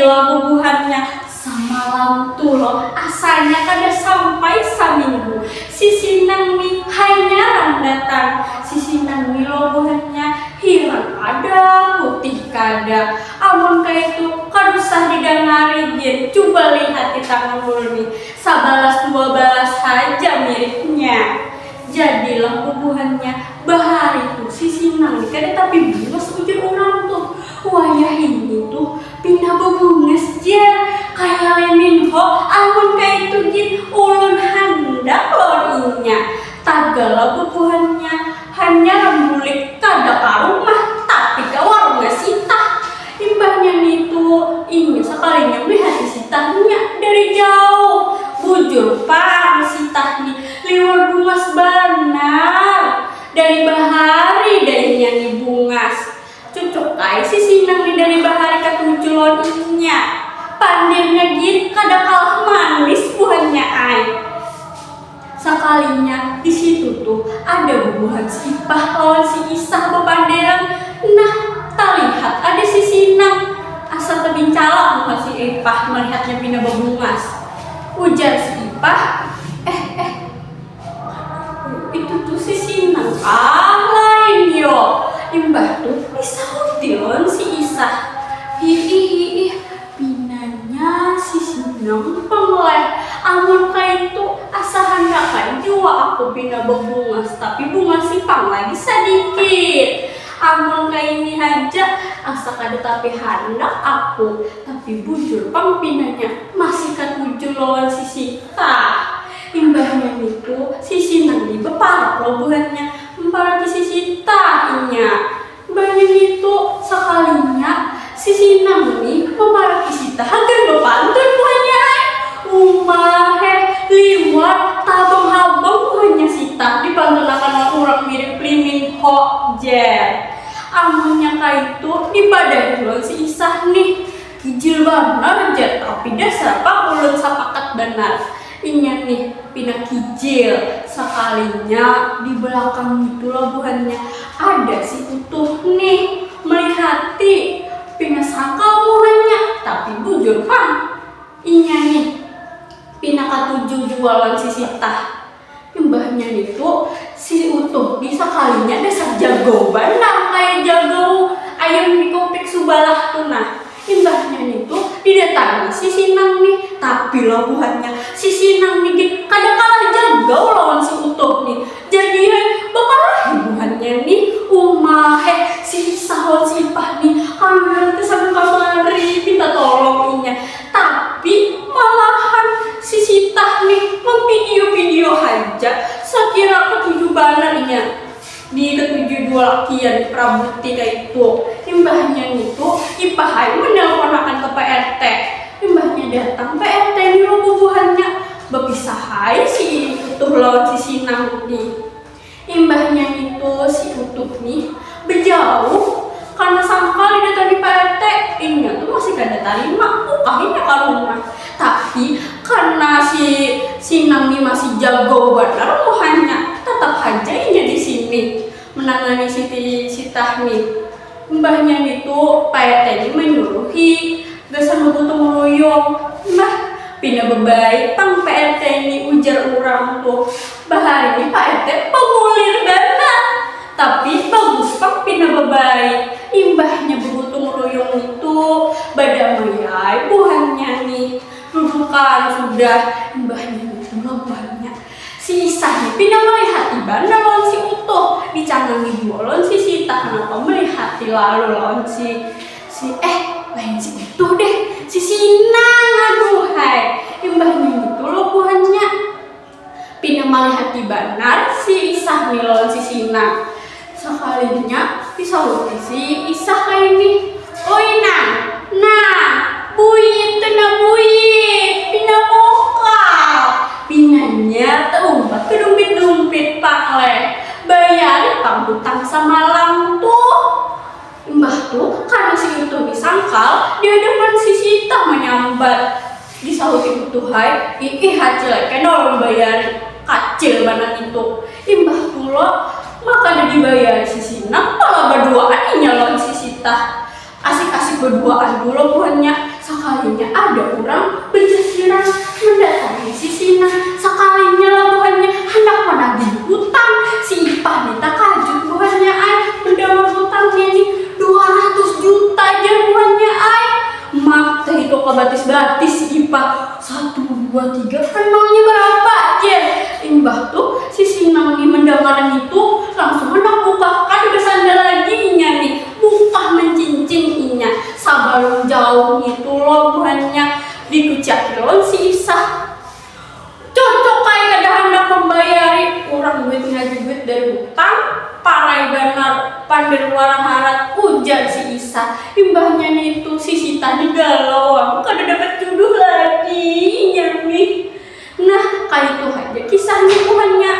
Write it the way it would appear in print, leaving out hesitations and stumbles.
Jadilah bubuhannya samalam tuh loh, asalnya kada sampai saminggu. Si Sinang mi hanya datang, si Sinang mi lobuhannya hilang ada, putih kada. Amun kayak itu kan usah didengari dia. Coba lihat di tangan nih, 11-12 saja miripnya. Jadilah bubuhannya bahari tuh si Sinang kada tapi bungas ujar orang tuh. Wayah ini tuh pindah bebungas je kayak leminho. Amun kayak itu jin ulun hendak lorinya. Tagala bubuhannya hanya rembulik kada karumah tapi ka warung sitah. Imbahnya itu ini sekalinya melihat sitahnya dari jauh. Bujur pak sitahnya liwat bungas benar dari bahari darinya nih bungas. Cucuk kai si Sinang nih dari bahari ketujuannya. Pandirnya gin kada kalah manis buahnya ai. Sekalinya di situ tuh ada bubuhan si Ipah lawan si Isah bepanderan. Nah, tak lihat ada si Sinang asa tebincala muka si Ipah melihatnya pindah bebungas. Ujar si Ipah, itu tuh si Sinang lain yo. Imbah tuh disautilon si Isah. Ih, pinanya si Sinang pengeleh. Amun kayak itu asa handakan jua aku pindah bebungas, tapi bunga sipang lagi sedikit. Amun kayak ini aja asa kada tapi handak aku, tapi bujur pang pinanya masih ketujuh lawan si Sita. Imbahnya itu si Sinang di beparak lobuhannya memparaki si Sita inya. Imbahnya itu sekalinya si Sinang nih memparaki Sita hagar bepantun buahnya. Liwat tabang-habang buahnya Sita dipantunakan orang mirip limin hokjer. Amunnya kayak itu dipadahi lawan si Isah nih. Kijil benar aja tapi dasar pak ulun sapakat benar. Inya nih pindah kijil. Sekalinya di belakang itu lobuhannya ada si Utuh nih melihati pindah sangkal buahnya tapi bujur pan. Inya nih pindah ketujuh jualan si Sita. Imbahnya itu si Utuh di sekalinya dasar jago benar kayak jago ayam di kopek subalah tuh. Nah, imbahnya itu didatangi si Sinang nih, tapi lobuhannya si Sinang nih kada kalah jago lawan si Utuh nih. Jadi bakalah ibuhannya nih si Isah si Ipah nih hampir kesan kamari minta tolongnya. Tapi malahan si Sita nih memvideo-video aja sekira ketujuh banarnya di ketujuh dua lakian prabuti kayak itu. Imbahnya itu Ipah menelponakan ke PRT. Imbahnya datang PRT nih bubuhannya berpisah si Utuh lawan si Sinang nih. Imbahnya itu si Utuh nih berjauh karena sangkal dia tadi PRT ini tuh masih kada terima ukahnya ke rumah. Tapi karena si Sinang nih masih jago benar muhanya tetap aja inya di sini menangani Sitah nih. Mbahnya itu PRT ini menyuruhi gesan gotong royong. Mbah pindah bebaik pang PRT ini ujar orang tuh. Bahari ini PRT pemulir benar. Tapi bagus pang pindah bebaik. Imbahnya bergotong royong itu badamai buahnya nih. Dudukan sudah imbahnya itu buahnya. Si Isah pindah melihati banda lawan si Utuh. Dicanangi bolon si Sita kenapa melihati lalu lawan si lain si Utuh deh. Si Sinang aduh hai. Imbahnya itu loh buahnya. Pindah melihati benar si Isah nih lawan si Sinang. Sekalinya disauti si Isah kayak ini. Oi buit pindah mokal. Pinanya terumpat ke dumpit pangle. Bayar pang hutang samalam tuh. Mbah tuh karena si Utuh disangkal dia depan si Sita menyambat. Disauti Utuh hai, hacil kan orang bayar kacil banget itu. Imbah tuh maka ada dibayar si Sinang malah berduaan nyalon si Sita. Asik-asik berduaan dulu buahnya Sekalinya ada orang berjasiran mendatangi si Sina. Sekalinya lah buahnya hendak menagih hutang. Si Ipah ditakajut buahnya ay mendengar hutangnya nih 200 juta aja buahnya ay. Mak teh itu kebatis-batis si Ipah 1, 2, 3 kenalnya berapa aja. Imbah tuh si Sinang nih mendengar itu langsung hendak bukakan bersandar lagi nih buka mencincin inya sabalung jauh itu loh buahnya dikucakilon si Isah. Cocok kayak ada hendak membayari orang duit ngaji duit dari hutang parai benar pandir warang harat ujar si Isah. Imbahnya itu si Sita digalau kada dapat jodoh lagi nyami. Nah kayak itu aja kisahnya buahnya